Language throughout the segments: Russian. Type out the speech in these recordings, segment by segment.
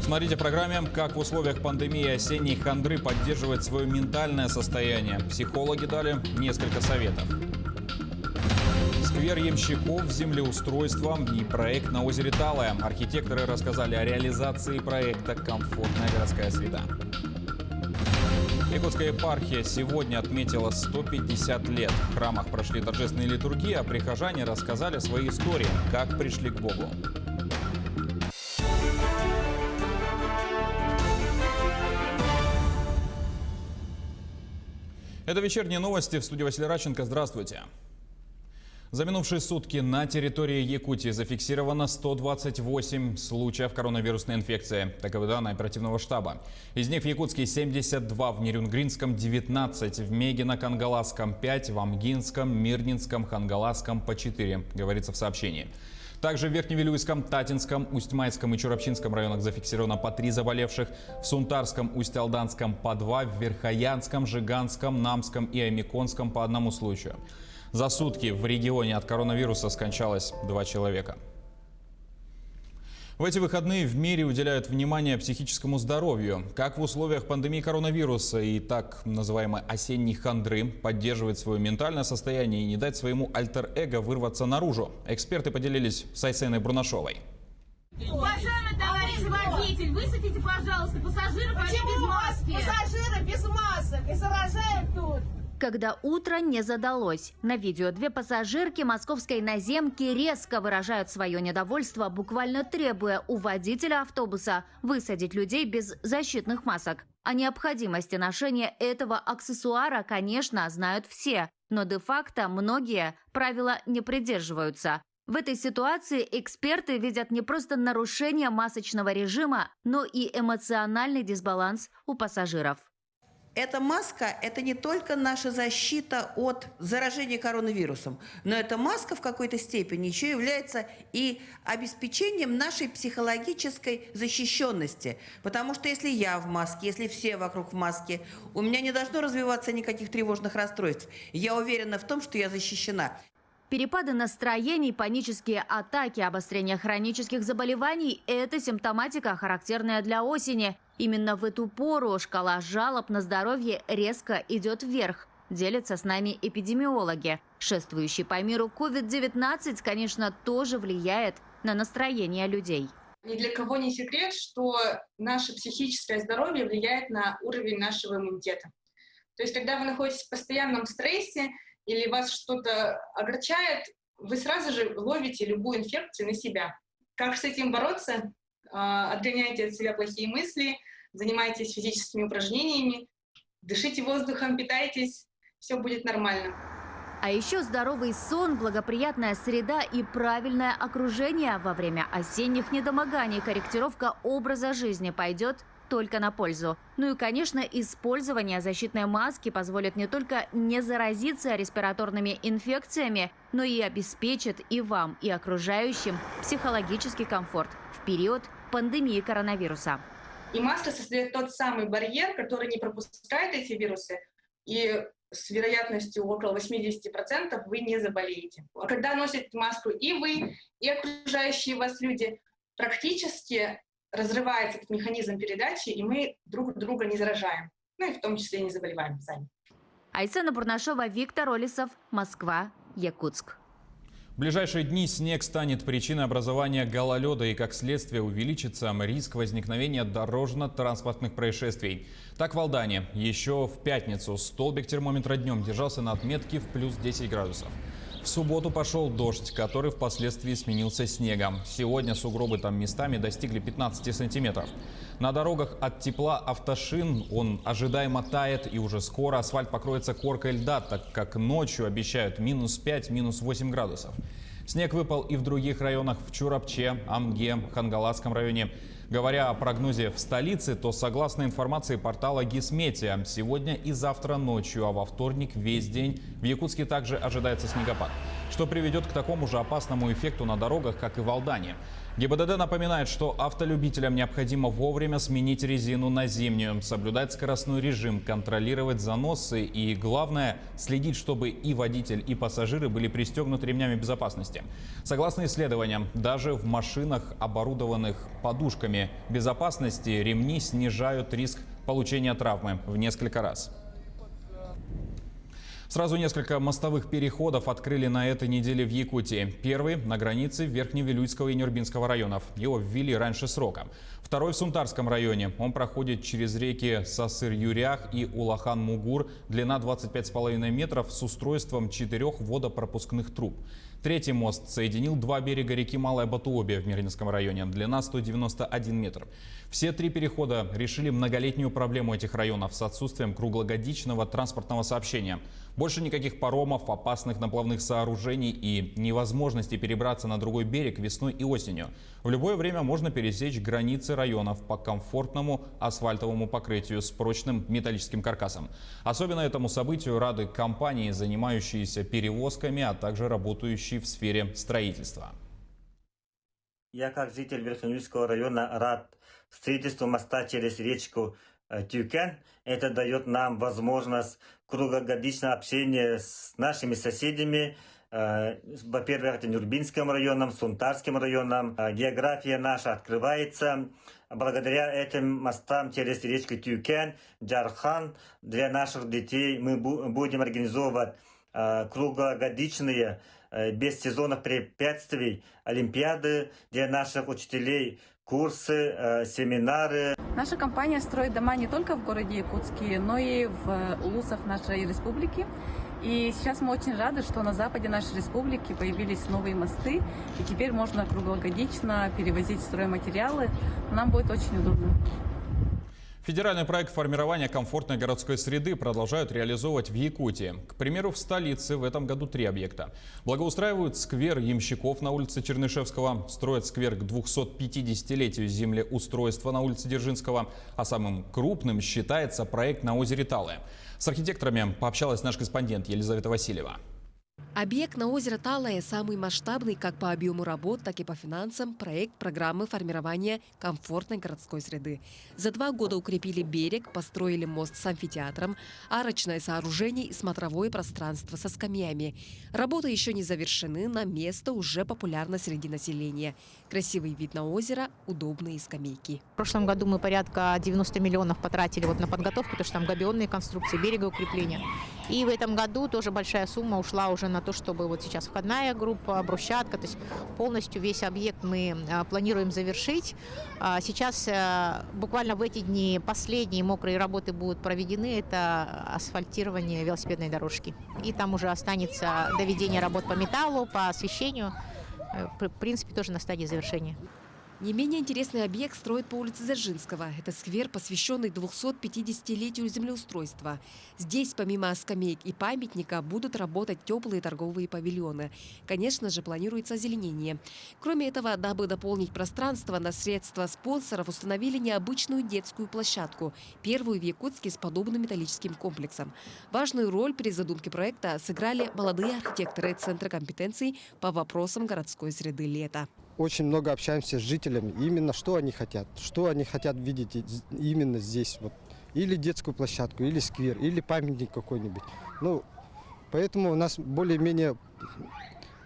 Смотрите в программе, как в условиях пандемии осенней хандры поддерживать свое ментальное состояние. Психологи дали несколько советов. Сквер ямщиков, землеустройство и проект на озере Талая. Архитекторы рассказали о реализации проекта «Комфортная городская среда». Якутская епархия сегодня отметила 150 лет. В храмах прошли торжественные литургии, а прихожане рассказали свои истории, как пришли к Богу. Это вечерние новости. В студии Василий Радченко. Здравствуйте. За минувшие сутки на территории Якутии зафиксировано 128 случаев коронавирусной инфекции. Таковы данные оперативного штаба. Из них в Якутске 72, в Нерюнгринском 19, в Мегино-Кангаласском 5, в Амгинском, Мирнинском, Хангаласском по 4, говорится в сообщении. Также в Верхневилюйском, Татинском, Усть-Майском и Чурапчинском районах зафиксировано по 3 заболевших, в Сунтарском, Усть-Алданском по 2, в Верхоянском, Жиганском, Намском и Аймиконском по 1 случаю. За сутки в регионе от коронавируса скончалось 2 человека. В эти выходные в мире уделяют внимание психическому здоровью. Как в условиях пандемии коронавируса и так называемой осенней хандры поддерживать свое ментальное состояние и не дать своему альтер-эго вырваться наружу? Эксперты поделились с Айсеной Бурнашовой. Уважаемый товарищ водитель, высадите, пожалуйста, пассажиров без маски. Пассажиры без масок и заражают тут. Когда утро не задалось. На видео 2 пассажирки московской наземки резко выражают свое недовольство, буквально требуя у водителя автобуса высадить людей без защитных масок. О необходимости ношения этого аксессуара, конечно, знают все, но де-факто многие правила не придерживаются. В этой ситуации эксперты видят не просто нарушение масочного режима, но и эмоциональный дисбаланс у пассажиров. Эта маска – это не только наша защита от заражения коронавирусом, но эта маска в какой-то степени еще является и обеспечением нашей психологической защищенности. Потому что если я в маске, если все вокруг в маске, у меня не должно развиваться никаких тревожных расстройств. Я уверена в том, что я защищена. Перепады настроений, панические атаки, обострение хронических заболеваний – это симптоматика, характерная для осени. Именно в эту пору шкала жалоб на здоровье резко идет вверх, делятся с нами эпидемиологи. Шествующий по миру COVID-19, конечно, тоже влияет на настроение людей. Ни для кого не секрет, что наше психическое здоровье влияет на уровень нашего иммунитета. То есть, когда вы находитесь в постоянном стрессе или вас что-то огорчает, вы сразу же ловите любую инфекцию на себя. Как с этим бороться? Отгоняйте от себя плохие мысли, занимайтесь физическими упражнениями, дышите воздухом, питайтесь, все будет нормально. А еще здоровый сон, благоприятная среда и правильное окружение во время осенних недомоганий. Корректировка образа жизни пойдет только на пользу. Ну и, конечно, использование защитной маски позволит не только не заразиться респираторными инфекциями, но и обеспечит и вам, и окружающим психологический комфорт в период пандемии коронавируса. И маска создает тот самый барьер, который не пропускает эти вирусы, и с вероятностью около 80% вы не заболеете. А когда носите маску и вы, и окружающие вас люди, практически разрывается этот механизм передачи, и мы друг друга не заражаем. Ну и в том числе не заболеваем сами. Айсена Бурнашова, Виктор Олесов, Москва, Якутск. В ближайшие дни снег станет причиной образования гололеда и, как следствие, увеличится риск возникновения дорожно-транспортных происшествий. Так в Алдане еще в пятницу столбик термометра днем держался на отметке в плюс 10 градусов. В субботу пошел дождь, который впоследствии сменился снегом. Сегодня сугробы там местами достигли 15 сантиметров. На дорогах от тепла автошин он ожидаемо тает, и уже скоро асфальт покроется коркой льда, так как ночью обещают минус 5, минус 8 градусов. Снег выпал и в других районах: в Чурапче, Амге, Хангаласском районе. Говоря о прогнозе в столице, то согласно информации портала Гисметеа, сегодня и завтра ночью, а во вторник весь день в Якутске также ожидается снегопад, что приведет к такому же опасному эффекту на дорогах, как и в Алдане. ГИБДД напоминает, что автолюбителям необходимо вовремя сменить резину на зимнюю, соблюдать скоростной режим, контролировать заносы и, главное, следить, чтобы и водитель, и пассажиры были пристегнуты ремнями безопасности. Согласно исследованиям, даже в машинах, оборудованных подушками безопасности, ремни снижают риск получения травмы в несколько раз. Сразу несколько мостовых переходов открыли на этой неделе в Якутии. Первый на границе Верхневилюйского и Нюрбинского районов. Его ввели раньше срока. Второй в Сунтарском районе. Он проходит через реки Сасыр-Юрях и Улахан-Мугур. Длина 25,5 метров с устройством 4 водопропускных труб. Третий мост соединил два берега реки Малая Батуобия в Мирнинском районе. Длина 191 метр. Все три перехода решили многолетнюю проблему этих районов с отсутствием круглогодичного транспортного сообщения. Больше никаких паромов, опасных наплавных сооружений и невозможности перебраться на другой берег весной и осенью. В любое время можно пересечь границы районов по комфортному асфальтовому покрытию с прочным металлическим каркасом. Особенно этому событию рады компании, занимающиеся перевозками, а также работающие в сфере строительства. Я, как житель Верхневилюйского района, рад строительству моста через речку Тюкен. Это дает нам возможность круглогодичного общения с нашими соседями. Во-первых, это Нюрбинским районом, Сунтарским районом. География наша открывается. Благодаря этим мостам через речку Тюкен, Джархан, для наших детей мы будем организовывать круглогодичные, без сезонных препятствий, олимпиады для наших учителей, курсы, семинары. Наша компания строит дома не только в городе Якутске, но и в улусах нашей республики. И сейчас мы очень рады, что на западе нашей республики появились новые мосты, и теперь можно круглогодично перевозить стройматериалы. Нам будет очень удобно. Федеральный проект формирования комфортной городской среды продолжают реализовывать в Якутии. К примеру, в столице в этом году 3 объекта. Благоустраивают сквер ямщиков на улице Чернышевского, строят сквер к 250-летию землеустройства на улице Дзержинского, а самым крупным считается проект на озере Талое. С архитекторами пообщалась наш корреспондент Елизавета Васильева. Объект на озеро Талое самый масштабный как по объему работ, так и по финансам проект программы формирования комфортной городской среды. За 2 года укрепили берег, построили мост с амфитеатром, арочное сооружение и смотровое пространство со скамьями. Работы еще не завершены, на место уже популярно среди населения. Красивый вид на озеро, удобные скамейки. В прошлом году мы порядка 90 миллионов потратили на подготовку, потому что там габионные конструкции, берегоукрепления. И в этом году тоже большая сумма ушла уже на то, чтобы вот сейчас входная группа, брусчатка, то есть полностью весь объект мы планируем завершить. Сейчас буквально в эти дни последние мокрые работы будут проведены, это асфальтирование велосипедной дорожки. И там уже останется доведение работ по металлу, по освещению, в принципе, тоже на стадии завершения. Не менее интересный объект строят по улице Дзержинского. Это сквер, посвященный 250-летию землеустройства. Здесь, помимо скамеек и памятника, будут работать теплые торговые павильоны. Конечно же, планируется озеленение. Кроме этого, дабы дополнить пространство, на средства спонсоров установили необычную детскую площадку. Первую в Якутске с подобным металлическим комплексом. Важную роль при задумке проекта сыграли молодые архитекторы Центра компетенций по вопросам городской среды «Лето». Очень много общаемся с жителями, именно что они хотят видеть именно здесь. Вот. Или детскую площадку, или сквер, или памятник какой-нибудь. Поэтому у нас более-менее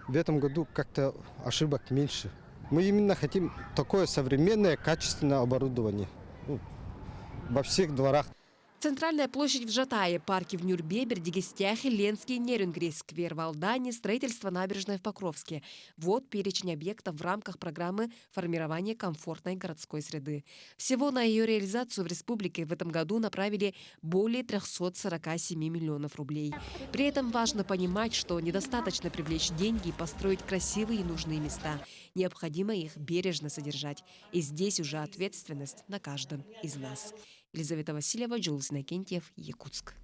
в этом году как-то ошибок меньше. Мы именно хотим такое современное, качественное оборудование во всех дворах. Центральная площадь в Жатае, парки в Нюрбе, Бердигестяхе, Ленске, Нерюнгри, сквер в Алдане, строительство набережной в Покровске. Вот перечень объектов в рамках программы формирования комфортной городской среды. Всего на ее реализацию в республике в этом году направили более 347 миллионов рублей. При этом важно понимать, что недостаточно привлечь деньги и построить красивые и нужные места. Необходимо их бережно содержать. И здесь уже ответственность на каждом из нас. Елизавета Васильева, Джулс Накентьев, Якутск.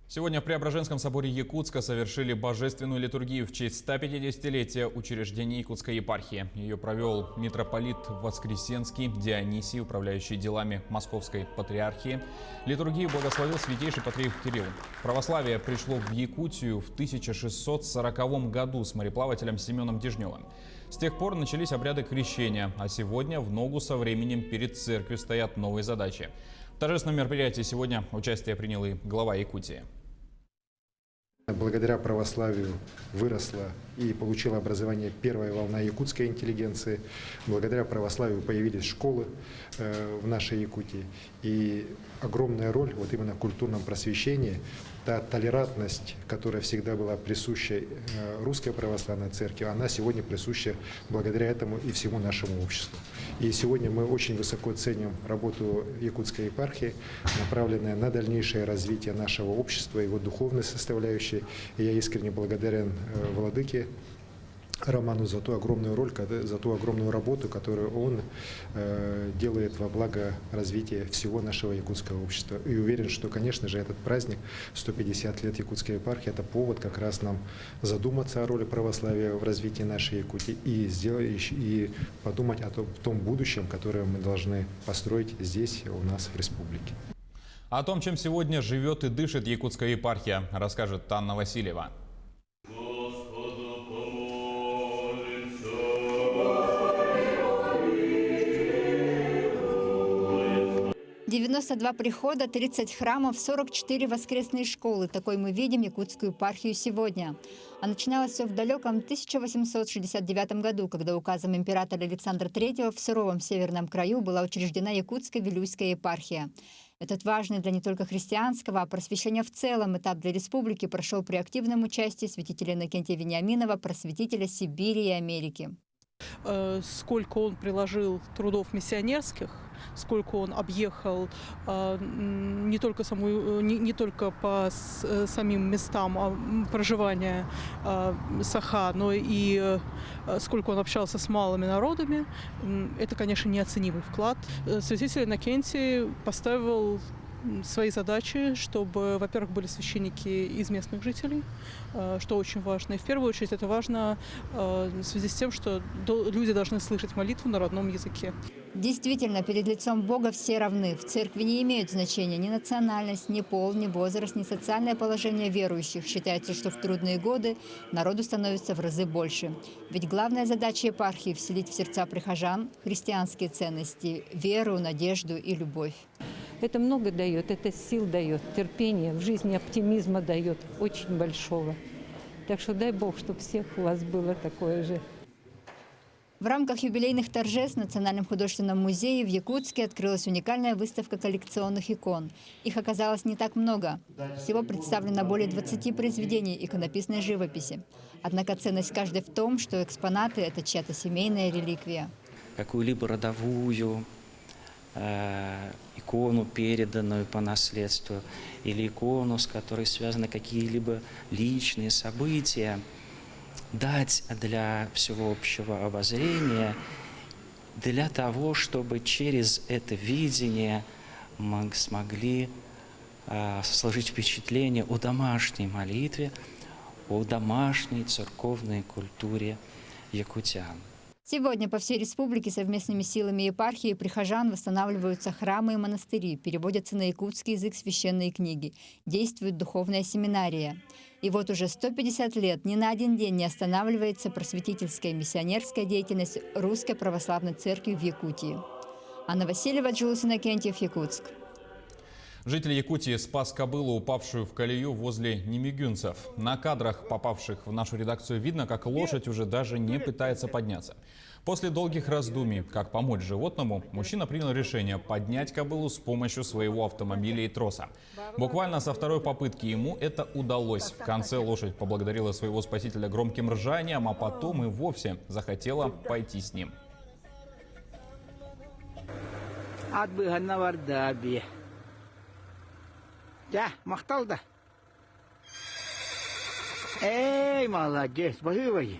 Сегодня в Преображенском соборе Якутска совершили божественную литургию в честь 150-летия учреждения Якутской епархии. Ее провел митрополит Воскресенский Дионисий, управляющий делами Московской патриархии. Литургию благословил святейший патриарх Кирилл. Православие пришло в Якутию в 1640 году с мореплавателем Семеном Дежневым. С тех пор начались обряды крещения, а сегодня в ногу со временем перед церковью стоят новые задачи. В торжественном мероприятии сегодня участие принял и глава Якутии. Благодаря православию выросла и получила образование первая волна якутской интеллигенции. Благодаря православию появились школы в нашей Якутии. И огромная роль вот именно в культурном просвещении, та толерантность, которая всегда была присуща Русской Православной Церкви, она сегодня присуща благодаря этому и всему нашему обществу. И сегодня мы очень высоко ценим работу Якутской епархии, направленную на дальнейшее развитие нашего общества, его духовной составляющей. И я искренне благодарен владыке Роману за ту огромную роль, за ту огромную работу, которую он делает во благо развития всего нашего якутского общества. И уверен, что, конечно же, этот праздник, 150 лет Якутской епархии, это повод как раз нам задуматься о роли православия в развитии нашей Якутии и подумать о том будущем, которое мы должны построить здесь, у нас в республике. О том, чем сегодня живет и дышит якутская епархия, расскажет Анна Васильева. 92 прихода, 30 храмов, 44 воскресные школы. Такой мы видим якутскую епархию сегодня. А начиналось все в далеком 1869 году, когда указом императора Александра III в суровом северном краю была учреждена Якутская Вилюйская епархия. Этот важный для не только христианского, а просвещения в целом этап для республики прошел при активном участии святителя Иннокентия Вениаминова, просветителя Сибири и Америки. Сколько он приложил трудов миссионерских, сколько он объехал не только по самим местам проживания Саха, но и сколько он общался с малыми народами, это, конечно, неоценимый вклад. Святитель Иннокентий поставил свои задачи, чтобы, во-первых, были священники из местных жителей, что очень важно. И в первую очередь это важно в связи с тем, что люди должны слышать молитву на родном языке. Действительно, перед лицом Бога все равны. В церкви не имеют значения ни национальность, ни пол, ни возраст, ни социальное положение верующих. Считается, что в трудные годы народу становится в разы больше. Ведь главная задача епархии – вселить в сердца прихожан христианские ценности, веру, надежду и любовь. Это много дает, это сил дает, терпения, в жизни оптимизма дает, очень большого. Так что дай Бог, чтобы всех у вас было такое же. В рамках юбилейных торжеств в Национальном художественном музее в Якутске открылась уникальная выставка коллекционных икон. Их оказалось не так много. Всего представлено более 20 произведений иконописной живописи. Однако ценность каждой в том, что экспонаты – это чья-то семейная реликвия. Какую-либо родовую икону, переданную по наследству, или икону, с которой связаны какие-либо личные события, дать для всеобщего обозрения, для того, чтобы через это видение мы смогли сложить впечатление о домашней молитве, о домашней церковной культуре якутян. Сегодня по всей республике совместными силами епархии и прихожан восстанавливаются храмы и монастыри, переводятся на якутский язык священные книги, действует духовная семинария. И вот уже 150 лет ни на один день не останавливается просветительская и миссионерская деятельность Русской Православной Церкви в Якутии. Анна Васильева, Джулс Иннокентьев, Якутск. Житель Якутии спас кобылу, упавшую в колею возле немигюнцев. На кадрах, попавших в нашу редакцию, видно, как лошадь уже даже не пытается подняться. После долгих раздумий, как помочь животному, мужчина принял решение поднять кобылу с помощью своего автомобиля и троса. Буквально со второй попытки ему это удалось. В конце лошадь поблагодарила своего спасителя громким ржанием, а потом и вовсе захотела пойти с ним. Да, махтал да. Эй, молодец, богивай.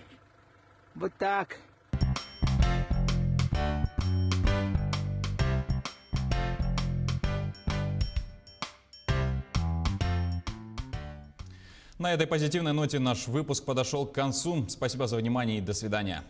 Вот так. На этой позитивной ноте наш выпуск подошел к концу. Спасибо за внимание и до свидания.